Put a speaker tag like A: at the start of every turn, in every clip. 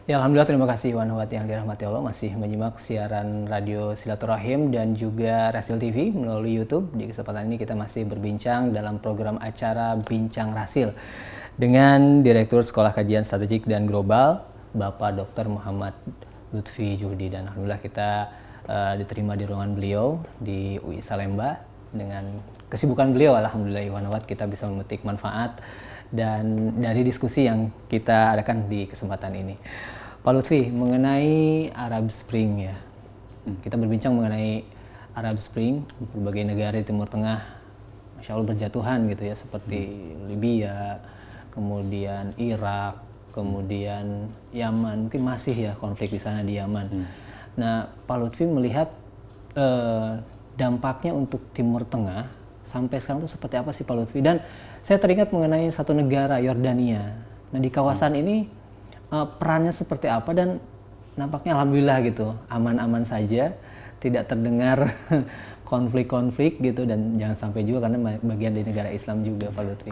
A: Ya, alhamdulillah, terima kasih Iwan Huat yang dirahmati Allah masih menyimak siaran radio Silaturahim dan juga Rasil TV melalui YouTube. Di kesempatan ini kita masih berbincang dalam program acara Bincang Rasil dengan Direktur Sekolah Kajian Strategik dan Global, Bapak Dr. Muhammad Lutfi Juhdi. Dan alhamdulillah kita diterima di ruangan beliau di UI Salemba. Dengan kesibukan beliau, alhamdulillah Iwan Huat, kita bisa memetik manfaat dan dari diskusi yang kita adakan di kesempatan ini. Pak Lutfi, mengenai Arab Spring ya, kita berbincang mengenai Arab Spring, berbagai negara di Timur Tengah, Masya Allah berjatuhan gitu ya, seperti Libya, kemudian Irak, kemudian Yaman, mungkin masih ya konflik di sana di Yaman. Nah, Pak Lutfi melihat dampaknya untuk Timur Tengah sampai sekarang itu seperti apa sih Pak Lutfi? Dan saya teringat mengenai satu negara, Yordania. Nah, di kawasan ini perannya seperti apa, dan nampaknya alhamdulillah gitu aman-aman saja, tidak terdengar konflik-konflik gitu, dan jangan sampai juga karena bagian dari negara Islam juga Pak Lutfi.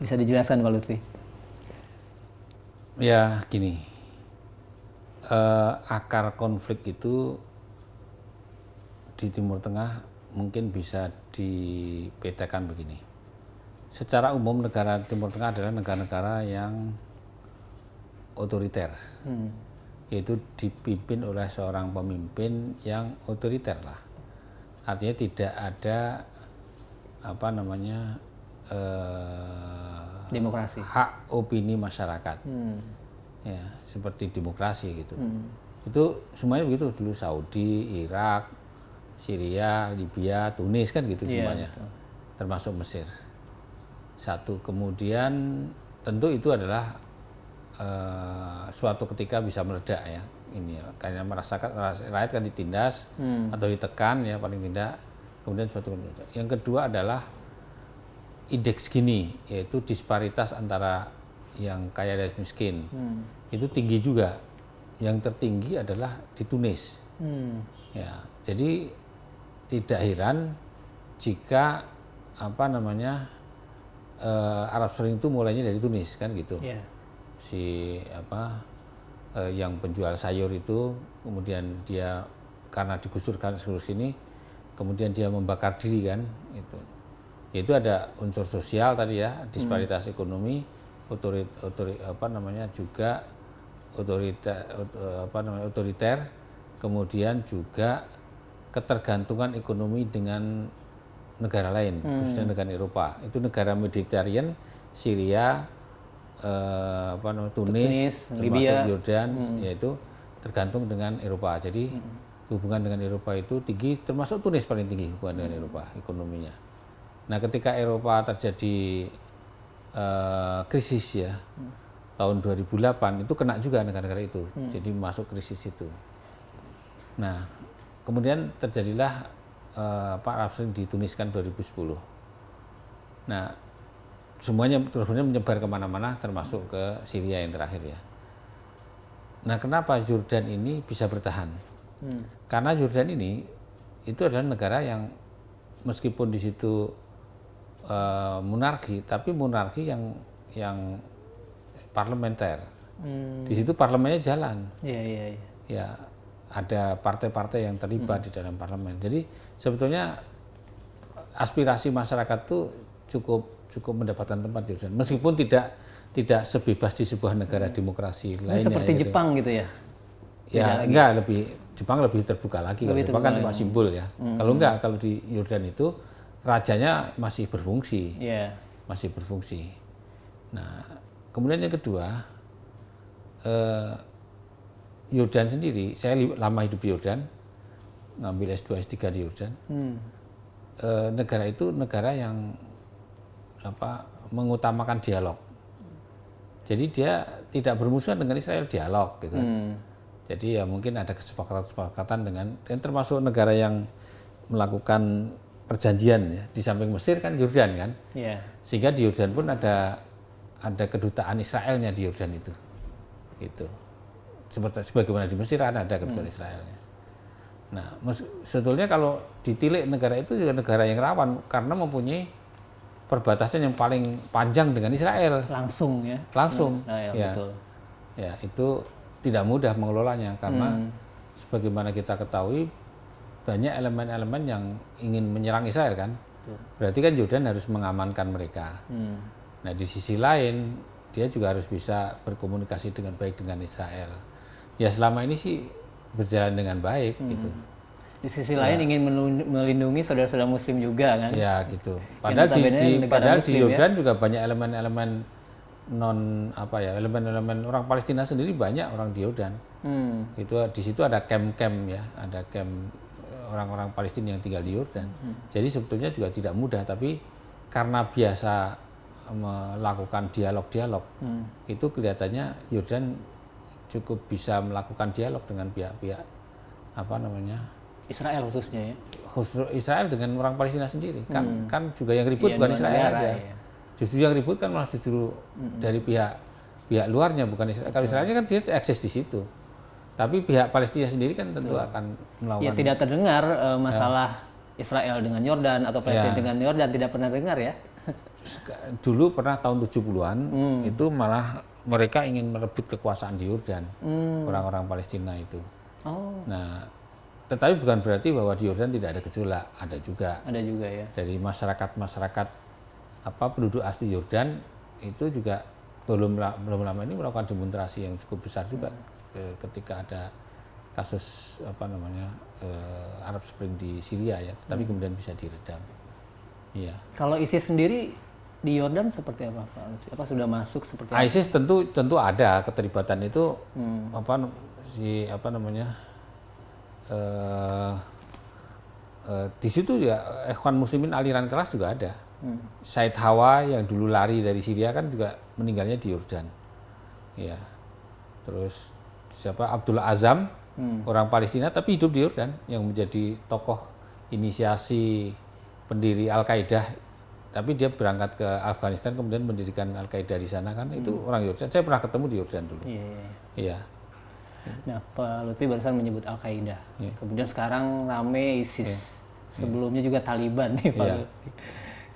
A: Bisa dijelaskan Pak Lutfi?
B: Ya gini, akar konflik itu di Timur Tengah mungkin bisa dibedakan begini. Secara umum negara Timur Tengah adalah negara-negara yang otoriter, yaitu dipimpin oleh seorang pemimpin yang otoriter lah. Artinya tidak ada
A: Demokrasi,
B: hak opini masyarakat, ya seperti demokrasi gitu. Itu semuanya begitu dulu, Saudi, Irak, Syria, Libya, Tunis kan gitu semuanya,
A: betul.
B: Termasuk Mesir. Satu, kemudian tentu itu adalah suatu ketika bisa meledak ya, ini ya, karena merasakan rakyat kan ditindas atau ditekan ya paling tidak, kemudian suatu meledak. Yang kedua adalah indeks Gini, yaitu disparitas antara yang kaya dan miskin, itu tinggi juga. Yang tertinggi adalah di Tunis. Ya, jadi tidak heran jika Arab Spring itu mulainya dari Tunis kan gitu.
A: Yeah.
B: Yang penjual sayur itu kemudian dia karena digusurkan seluruh sini, kemudian dia membakar diri kan itu. Yaitu ada unsur sosial tadi ya, disparitas ekonomi, juga otoriter, kemudian juga ketergantungan ekonomi dengan negara lain, khususnya negara Eropa. Itu negara Mediterranean, Syria, Tunis,
A: Libya,
B: Yordan, yaitu tergantung dengan Eropa. Jadi hubungan dengan Eropa itu tinggi, termasuk Tunis paling tinggi hubungan dengan Eropa ekonominya. Nah, ketika Eropa terjadi krisis ya, tahun 2008 itu kena juga negara-negara itu, jadi masuk krisis itu. Nah, kemudian terjadilah Arab Spring di Tunis kan 2010. Nah, semuanya menyebar kemana-mana, termasuk ke Syria yang terakhir ya. Nah, kenapa Yordan ini bisa bertahan? Karena Yordan ini itu adalah negara yang meskipun di situ monarki, tapi monarki yang parlementer. Di situ parlemennya jalan. Ya, ada partai-partai yang terlibat di dalam parlemen. Jadi sebetulnya aspirasi masyarakat itu cukup mendapatkan tempat di Yordan, meskipun tidak sebebas di sebuah negara demokrasi lainnya.
A: Seperti gitu. Jepang gitu ya?
B: Ya enggak, Jepang lebih terbuka lagi. Kalau Jepang kan cuma simbol ya. Kalau di Yordan itu rajanya masih berfungsi, masih berfungsi. Nah, kemudian yang kedua, Yordan sendiri, saya lama hidup di Yordan, ngambil S2 S3 di Yordan. Negara itu negara yang mengutamakan dialog. Jadi dia tidak bermusuhan dengan Israel, dialog gitu. Jadi ya mungkin ada kesepakatan dengan termasuk negara yang melakukan perjanjian ya, di samping Mesir kan Yordan kan. Sehingga di Yordan pun ada kedutaan Israelnya di Yordan itu. Gitu. Sebagaimana di Mesir ada kedutaan Israelnya. Nah, sebetulnya kalau ditilik negara itu juga negara yang rawan karena mempunyai perbatasan yang paling panjang dengan Israel.
A: Langsung ya?
B: Langsung.
A: Israel,
B: ya.
A: Betul.
B: Ya, itu tidak mudah mengelolanya karena sebagaimana kita ketahui banyak elemen-elemen yang ingin menyerang Israel kan. Berarti kan Yordan harus mengamankan mereka. Nah di sisi lain dia juga harus bisa berkomunikasi dengan baik dengan Israel. Ya selama ini sih berjalan dengan baik gitu.
A: Di sisi lain ingin melindungi saudara-saudara Muslim juga kan.
B: Ya gitu. Padahal di Yordan juga banyak elemen-elemen elemen-elemen orang Palestina sendiri banyak orang di Yordan. Itu di situ ada camp-camp ya, ada camp orang-orang Palestina yang tinggal di Yordan. Jadi sebetulnya juga tidak mudah, tapi karena biasa melakukan dialog-dialog, itu kelihatannya Yordan cukup bisa melakukan dialog dengan pihak-pihak
A: Israel khususnya ya.
B: Israel dengan orang Palestina sendiri. Kan juga yang ribut bukan Israel aja. Ya. Justru yang ribut kan malah justru dari pihak luarnya, bukan Israel. Kalau Israelnya kan dia eksis di situ. Tapi pihak Palestina sendiri kan tentu akan melawan.
A: Ya tidak terdengar masalah Israel dengan Yordan atau Palestina dengan Yordan, tidak pernah dengar ya.
B: Dulu pernah tahun 70-an itu malah mereka ingin merebut kekuasaan di Yordan. Orang-orang Palestina itu. Nah, tetapi bukan berarti bahwa di Yordan tidak ada gejolak, ada juga.
A: Ada juga ya.
B: Dari masyarakat penduduk asli Yordan itu juga belum lama ini melakukan demonstrasi yang cukup besar juga ketika ada kasus Arab Spring di Syria ya, tetapi kemudian bisa diredam. Iya.
A: Kalau ISIS sendiri di Yordan seperti apa Pak? Apa sudah masuk seperti apa?
B: ISIS tentu ada keterlibatan itu di situ ya Ikhwan Muslimin aliran keras juga ada. Said Hawa yang dulu lari dari Syria kan juga meninggalnya di Yordan. Ya. Terus Abdullah Azam, orang Palestina tapi hidup di Yordan, yang menjadi tokoh inisiasi pendiri Al-Qaeda, tapi dia berangkat ke Afghanistan kemudian mendirikan Al-Qaeda di sana kan, itu orang Yordan. Saya pernah ketemu di Yordan dulu. Iya.
A: Nah, Pak Lutfi barusan menyebut Al-Qaeda. Kemudian sekarang rame ISIS. Sebelumnya juga Taliban nih Pak Lutfi.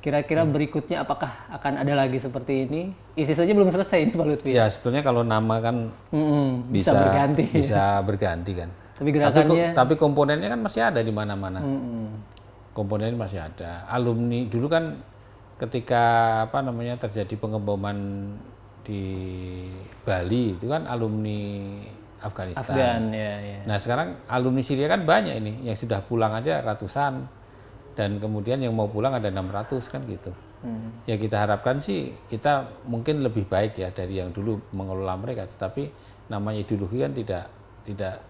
A: Kira-kira berikutnya apakah akan ada lagi seperti ini? ISIS saja belum selesai ini Pak Lutfi.
B: Ya, sebetulnya kalau nama kan bisa berganti kan.
A: Tapi gerakannya
B: tapi komponennya kan masih ada di mana-mana. Komponennya masih ada. Alumni dulu kan ketika terjadi pengeboman di Bali itu kan alumni Afghanistan.
A: Ya.
B: Nah, sekarang alumni Syria kan banyak ini yang sudah pulang aja ratusan. Dan kemudian yang mau pulang ada 600 kan gitu. Ya kita harapkan sih kita mungkin lebih baik ya dari yang dulu mengelola mereka, tetapi namanya ideologi kan tidak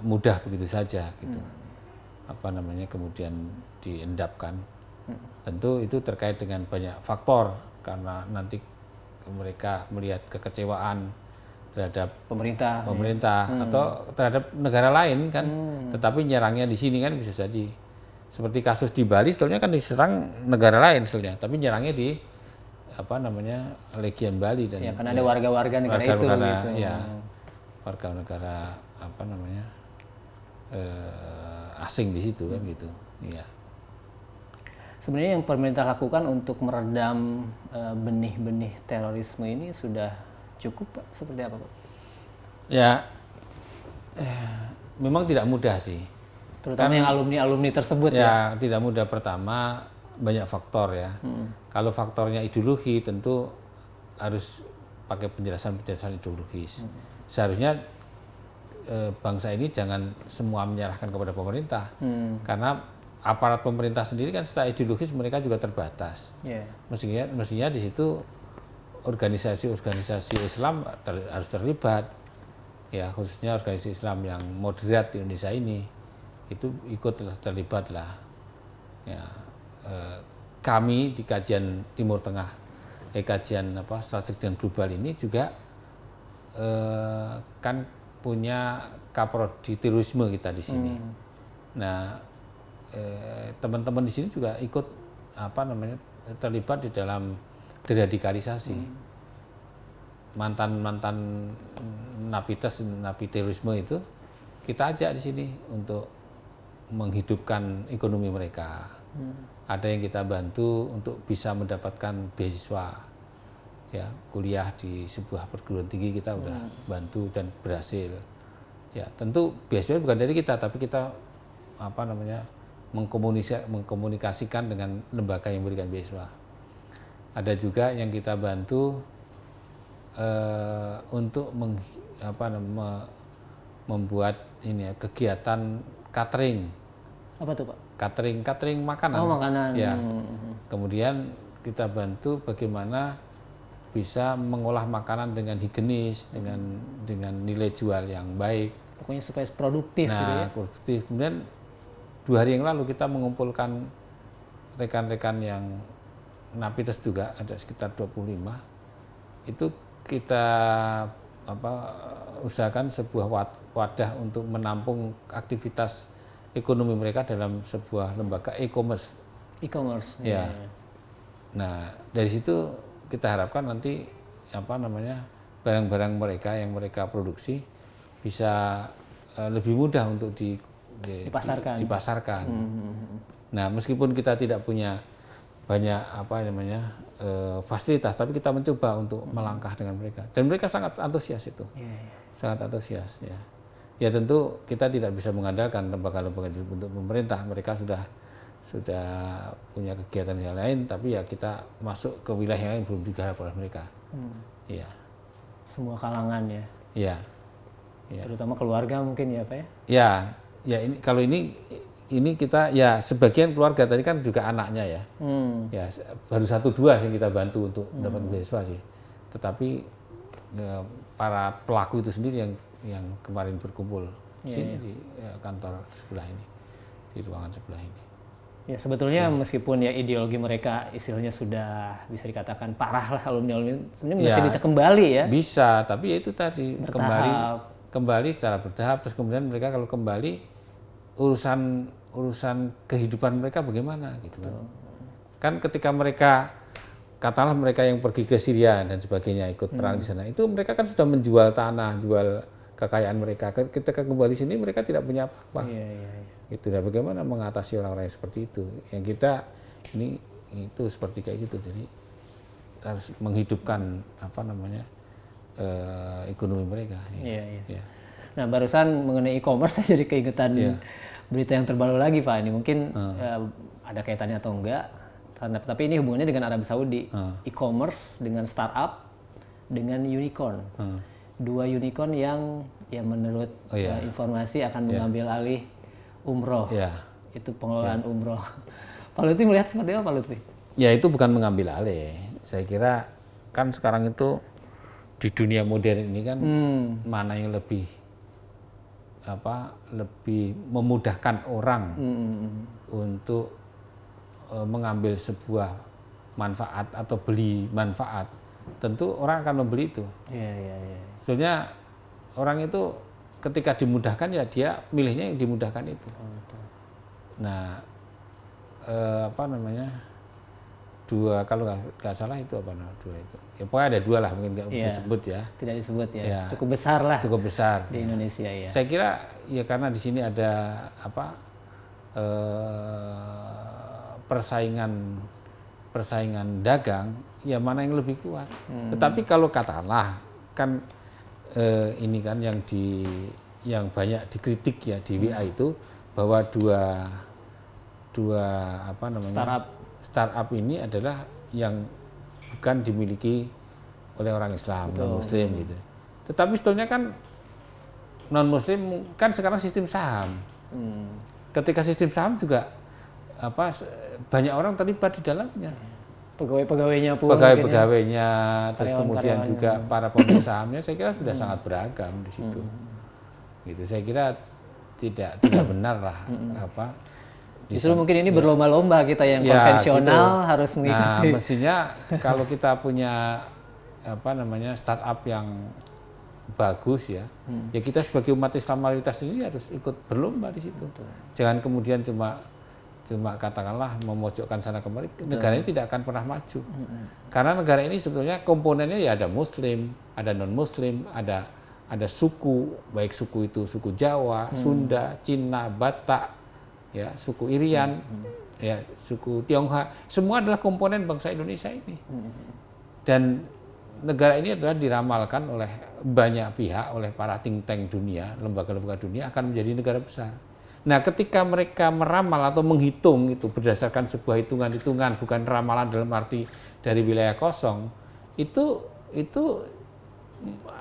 B: mudah begitu saja gitu. Kemudian diendapkan. Tentu itu terkait dengan banyak faktor, karena nanti mereka melihat kekecewaan terhadap pemerintah atau terhadap negara lain kan, tetapi nyerangnya di sini kan bisa saja. Seperti kasus di Bali, sebetulnya kan diserang negara lain sebetulnya, tapi nyerangnya di Legian Bali dan
A: karena ada warga-warga negara itu gitu.
B: Ya, warga negara asing di situ kan gitu. Iya.
A: Sebenarnya yang pemerintah lakukan untuk meredam benih-benih terorisme ini sudah cukup Pak? Seperti apa Pak?
B: Ya, memang tidak mudah sih.
A: Terutama yang alumni-alumni tersebut ya.
B: Tidak mudah. Pertama banyak faktor ya. Kalau faktornya ideologi tentu harus pakai penjelasan ideologis. Seharusnya bangsa ini jangan semua menyerahkan kepada pemerintah, karena aparat pemerintah sendiri kan secara ideologis mereka juga terbatas. Mestinya di situ organisasi-organisasi Islam harus terlibat, ya khususnya organisasi Islam yang moderat di Indonesia ini. Itu ikut terlibat lah. Ya, kami di kajian Timur Tengah, kajian strategi dan global ini juga kan punya kaprodi terorisme kita di sini. Nah, teman-teman di sini juga ikut terlibat di dalam deradikalisasi. Mantan napi terorisme itu kita ajak di sini untuk menghidupkan ekonomi mereka. Ada yang kita bantu untuk bisa mendapatkan beasiswa ya kuliah di sebuah perguruan tinggi kita udah bantu dan berhasil. Ya tentu beasiswa bukan dari kita, tapi kita mengkomunikasikan dengan lembaga yang memberikan beasiswa. Ada juga yang kita bantu untuk membuat ini ya, kegiatan catering.
A: Apa tuh Pak?
B: Catering makanan.
A: Oh, makanan.
B: Ya. Kemudian kita bantu bagaimana bisa mengolah makanan dengan higienis, dengan nilai jual yang baik.
A: Pokoknya supaya produktif gitu ya.
B: Produktif. Kemudian 2 hari yang lalu kita mengumpulkan rekan-rekan yang Napites juga, ada sekitar 25. Itu kita usahakan sebuah wadah untuk menampung aktivitas ekonomi mereka dalam sebuah lembaga e-commerce.
A: E-commerce.
B: Ya. Nah, dari situ kita harapkan nanti barang-barang mereka yang mereka produksi bisa lebih mudah untuk dipasarkan. Nah, meskipun kita tidak punya banyak fasilitas, tapi kita mencoba untuk melangkah dengan mereka, dan mereka sangat antusias itu. Sangat antusias ya. Ya tentu kita tidak bisa mengandalkan lembaga-lembaga untuk pemerintah, mereka sudah punya kegiatan yang lain, tapi ya kita masuk ke wilayah yang lain belum digarap oleh mereka. Iya.
A: Semua kalangan ya.
B: Iya. Ya.
A: Terutama keluarga mungkin ya Pak ya.
B: Ya ini kalau ini kita ya sebagian keluarga, tadi kan juga anaknya ya. Ya baru 1-2 yang kita bantu untuk mendapat beasiswa sih. Tetapi para pelaku itu sendiri yang kemarin berkumpul sini di kantor sebelah ini, di ruangan sebelah ini.
A: Ya sebetulnya meskipun ya ideologi mereka istilahnya sudah bisa dikatakan parah lah, alumni sebenarnya masih bisa kembali ya.
B: Bisa, tapi ya itu tadi
A: bertahap.
B: kembali secara bertahap, terus kemudian mereka kalau kembali urusan kehidupan mereka bagaimana gitu kan. Kan ketika mereka katakanlah mereka yang pergi ke Syria dan sebagainya ikut perang di sana, itu mereka kan sudah menjual tanah, jual kekayaan mereka. Ketika kembali sini mereka tidak punya apa-apa. Gitu. Nah, bagaimana mengatasi orang-orang yang seperti itu? Yang kita itu seperti kayak gitu. Jadi harus menghidupkan ekonomi mereka.
A: Iya. Nah, barusan mengenai e-commerce saya jadi keingetan berita yang terbaru lagi Pak. Ini mungkin ada kaitannya atau enggak? Tapi ini hubungannya dengan Arab Saudi. E-commerce dengan startup dengan unicorn. 2 unicorn yang menurut informasi akan mengambil alih umroh. Itu pengelolaan umroh. Pak Lutfi melihat seperti apa Pak Lutfi?
B: Ya itu bukan mengambil alih. Saya kira kan sekarang itu di dunia modern ini kan mana yang lebih memudahkan orang untuk mengambil sebuah manfaat atau beli manfaat, tentu orang akan membeli itu. Sebenarnya orang itu ketika dimudahkan ya dia milihnya yang dimudahkan itu. Nah, kalau nggak salah itu 2 itu. Ya pokoknya ada 2 lah, mungkin nggak disebut ya.
A: Tidak disebut ya. Cukup besar lah.
B: Cukup besar
A: di Indonesia ya.
B: Saya kira ya karena di sini ada persaingan dagang, ya mana yang lebih kuat. Tetapi kalau katakanlah kan ini kan yang banyak dikritik ya di WA itu bahwa dua startup ini adalah yang bukan dimiliki oleh orang Islam, non Muslim gitu. Tetapi sebetulnya kan non Muslim kan sekarang sistem saham. Ketika sistem saham juga banyak orang terlibat di dalamnya.
A: Pegawai-pegawainya pun.
B: Pegawai-pegawainya, terus kemudian juga para pemilik sahamnya, saya kira sudah sangat beragam di situ. Gitu. Saya kira tidak benar lah
A: Justru mungkin ini berlomba-lomba kita yang konvensional gitu. Harus mengikuti.
B: Nah, mestinya kalau kita punya startup yang bagus ya kita sebagai umat Islam mayoritas ini harus ikut berlomba di situ. Jangan kemudian cuma katakanlah memojokkan sana kemari. Negara ini tidak akan pernah maju. Karena negara ini sebetulnya komponennya ya ada Muslim, ada non Muslim, ada suku, baik suku itu suku Jawa, Sunda, Cina, Batak, ya suku Irian, ya suku Tionghoa, semua adalah komponen bangsa Indonesia ini. Dan negara ini adalah diramalkan oleh banyak pihak, oleh para think tank dunia, lembaga-lembaga dunia akan menjadi negara besar. Nah, ketika mereka meramal atau menghitung itu berdasarkan sebuah hitungan-hitungan, bukan ramalan dalam arti dari wilayah kosong, itu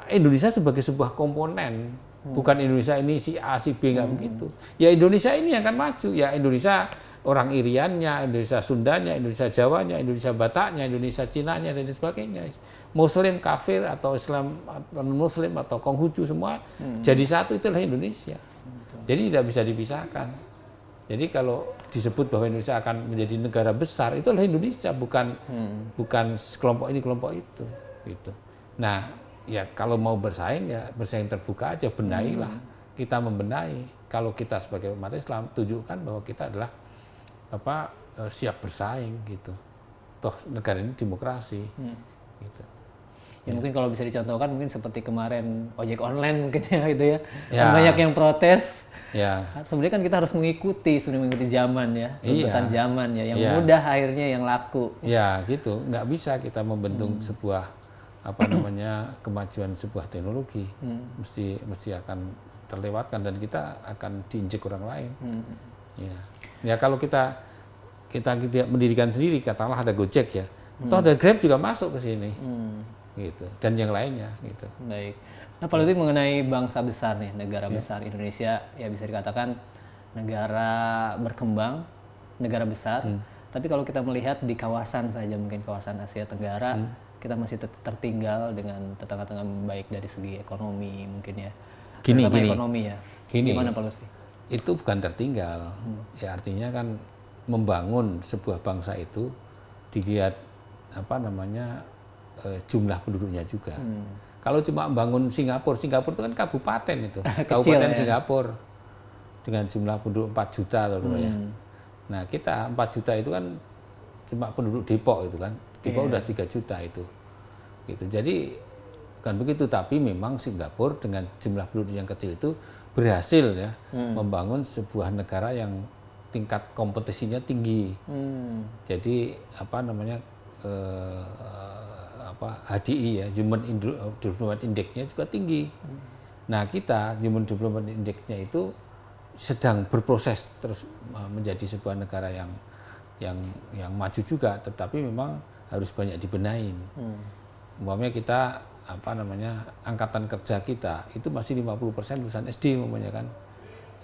B: Indonesia sebagai sebuah komponen, bukan Indonesia ini si A, si B, nggak begitu. Ya Indonesia ini yang akan maju, ya Indonesia orang Iriannya, Indonesia Sundanya, Indonesia Jawanya, Indonesia Bataknya, Indonesia Cinanya, dan sebagainya. Muslim, kafir, atau Islam, atau Muslim, atau Konghucu semua, jadi satu, itulah Indonesia. Jadi tidak bisa dipisahkan. Jadi kalau disebut bahwa Indonesia akan menjadi negara besar, itu adalah Indonesia, bukan kelompok ini, kelompok itu. Gitu. Nah, ya kalau mau bersaing, ya bersaing terbuka aja, benahilah. Kita membenahi. Kalau kita sebagai umat Islam, tunjukkan bahwa kita adalah siap bersaing gitu. Toh negara ini demokrasi. Gitu.
A: Ya, mungkin kalau bisa dicontohkan mungkin seperti kemarin ojek online mungkin ya gitu ya. Dan banyak yang protes.
B: Ya.
A: Sebenarnya kan kita harus mengikuti zaman ya, tuntutan zaman ya, yang mudah akhirnya yang laku.
B: Ya gitu, nggak bisa kita membendung sebuah kemajuan sebuah teknologi, mesti akan terlewatkan dan kita akan diinjek orang lain. Ya kalau kita mendirikan sendiri, katakanlah ada Gojek ya, atau ada Grab juga masuk ke sini, gitu, dan yang lainnya, gitu.
A: Baik. Nah, Pak Lutfi, mengenai bangsa besar nih, negara besar Indonesia, ya bisa dikatakan negara berkembang, negara besar. Tapi kalau kita melihat di kawasan saja, mungkin kawasan Asia Tenggara, kita masih tertinggal dengan tetangga-tetangga baik dari segi ekonomi mungkin ya.
B: Gini.
A: Ekonomi ya. Gimana Pak Lutfi?
B: Itu bukan tertinggal. Ya artinya kan membangun sebuah bangsa itu dilihat jumlah penduduknya juga. Kalau cuma membangun Singapura itu kan kabupaten itu, kabupaten ya? Singapura dengan jumlah penduduk 4 juta atau berapa ya. Nah kita 4 juta itu kan cuma penduduk Depok itu kan, Depok udah 3 juta itu. Gitu. Jadi bukan begitu, tapi memang Singapura dengan jumlah penduduk yang kecil itu berhasil ya membangun sebuah negara yang tingkat kompetisinya tinggi. Jadi HDI ya, Human Development Index-nya juga tinggi. Nah kita Human Development Index-nya itu sedang berproses terus menjadi sebuah negara yang maju juga, tetapi memang harus banyak dibenahin. Umpamanya kita angkatan kerja kita itu masih 50% lulusan SD umpamanya kan.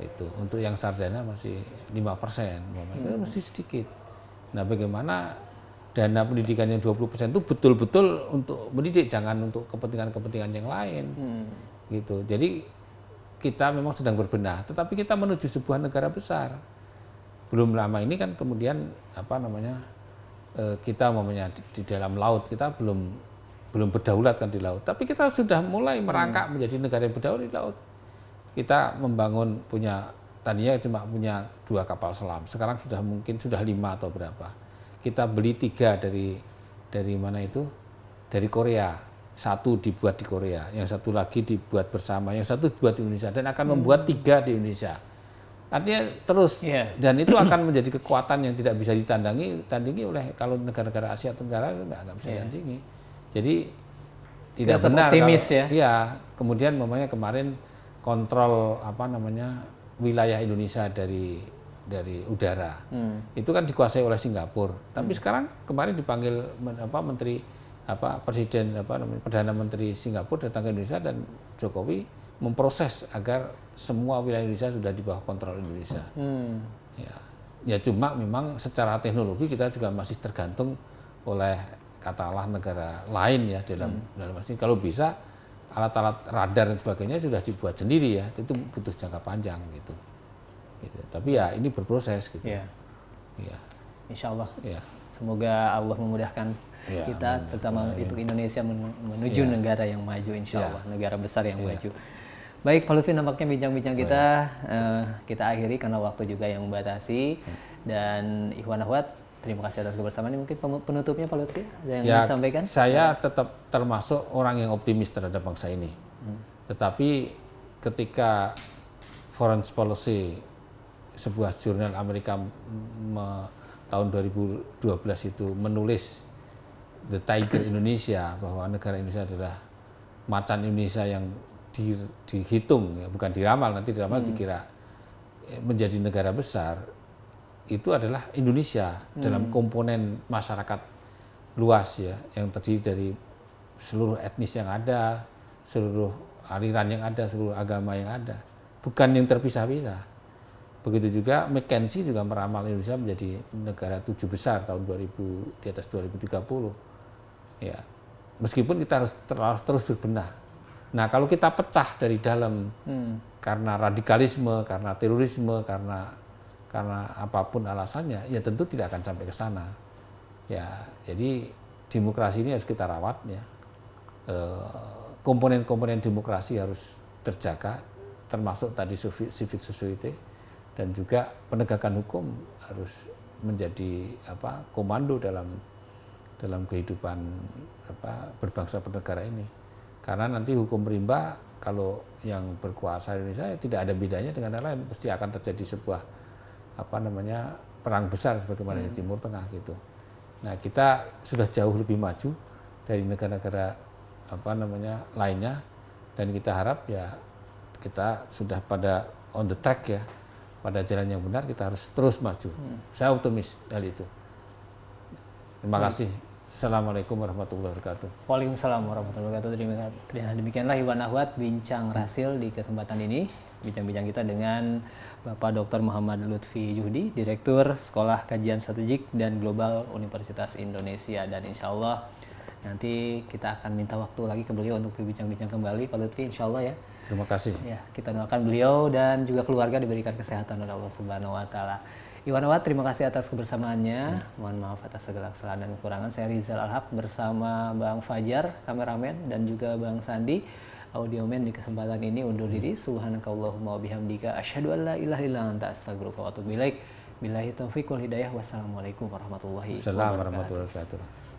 B: Itu untuk yang sarjana masih 5%, umpamanya masih sedikit. Nah bagaimana dana pendidikan yang 20% itu betul-betul untuk mendidik, jangan untuk kepentingan-kepentingan yang lain. Gitu. Jadi kita memang sedang berbenah, tetapi kita menuju sebuah negara besar. Belum lama ini kan kemudian kita di dalam laut kita belum berdaulat kan di laut, tapi kita sudah mulai merangkak menjadi negara yang berdaulat di laut. Kita membangun tadinya cuma punya 2 kapal selam, sekarang sudah 5 atau berapa. Kita beli 3 dari mana itu? Dari Korea. 1 dibuat di Korea, yang 1 lagi dibuat bersama, yang 1 dibuat di Indonesia, dan akan membuat 3 di Indonesia. Artinya terus, dan itu akan menjadi kekuatan yang tidak bisa ditandingi oleh kalau negara-negara Asia Tenggara nggak bisa ditandingi. Jadi tidak benar
A: optimis
B: kalau, ya. Kemudian kemarin kontrol wilayah Indonesia dari udara itu kan dikuasai oleh Singapura, tapi sekarang kemarin dipanggil Perdana Menteri Singapura datang ke Indonesia dan Jokowi memproses agar semua wilayah Indonesia sudah di bawah kontrol Indonesia. Ya cuma memang secara teknologi kita juga masih tergantung oleh katakanlah negara lain ya dalam arti kalau bisa alat-alat radar dan sebagainya sudah dibuat sendiri ya, itu butuh jangka panjang gitu. Tapi ya ini berproses gitu. Ya.
A: Insya Allah.
B: Ya.
A: Semoga Allah memudahkan kita, terutama untuk Indonesia menuju negara yang maju, insya Allah, negara besar yang maju. Baik, Pak Lutfi, nampaknya bincang-bincang kita akhiri karena waktu juga yang membatasi. Dan Ikhwan Akhwat, terima kasih atas kebersamaan. Mungkin penutupnya Pak Lutfi yang disampaikan?
B: Saya tetap termasuk orang yang optimis terhadap bangsa ini. Tetapi ketika Foreign Policy, sebuah jurnal Amerika tahun 2012 itu menulis the tiger Indonesia, bahwa negara Indonesia adalah macan Indonesia yang dihitung, ya, bukan diramal, nanti diramal dikira menjadi negara besar, itu adalah Indonesia dalam komponen masyarakat luas ya, yang terdiri dari seluruh etnis yang ada, seluruh aliran yang ada, seluruh agama yang ada, bukan yang terpisah-pisah. Begitu juga McKinsey juga meramal Indonesia menjadi negara 7 besar tahun 2000, di atas 2030. Ya, meskipun kita harus terus berbenah. Nah, kalau kita pecah dari dalam karena radikalisme, karena terorisme, karena apapun alasannya, ya tentu tidak akan sampai ke sana. Ya, jadi demokrasi ini harus kita rawat ya. Komponen-komponen demokrasi harus terjaga, termasuk tadi civil society, dan juga penegakan hukum harus menjadi komando dalam kehidupan berbangsa bernegara ini. Karena nanti hukum rimba kalau yang berkuasa di Indonesia tidak ada bedanya dengan yang lain, pasti akan terjadi sebuah perang besar sebagaimana di Timur Tengah gitu. Nah, kita sudah jauh lebih maju dari negara-negara lainnya, dan kita harap ya kita sudah pada on the track ya, pada jalan yang benar, kita harus terus maju. Saya optimis hal itu. Terima kasih. Assalamualaikum warahmatullahi wabarakatuh.
A: Waalaikumsalam warahmatullahi wabarakatuh. Demikianlah Iwan Ahwat bincang rasil di kesempatan ini. Bincang-bincang kita dengan Bapak Dr. Muhammad Lutfi Juhdi, Direktur Sekolah Kajian Strategik dan Global Universitas Indonesia. Dan insya Allah nanti kita akan minta waktu lagi ke beliau untuk berbincang-bincang kembali, Pak Lutfi, insya Allah ya.
B: Terima kasih.
A: Ya, kita doakan beliau dan juga keluarga diberikan kesehatan oleh Allah Subhanahu wa taala. Iwan Ahwat, terima kasih atas kebersamaannya. Mohon maaf atas segala kesalahan dan kekurangan. Saya Rizal Alhaq bersama Bang Fajar, kameramen, dan juga Bang Sandi, audioman, di kesempatan ini undur diri. Subhanakallahumma wabihamdika asyhadu an la ilaha illa anta astaghfiruka wa atubu ilaik. Billahi taufiq wal hidayah. Wassalamualaikum warahmatullahi wabarakatuh.
B: Assalamualaikum warahmatullahi wabarakatuh.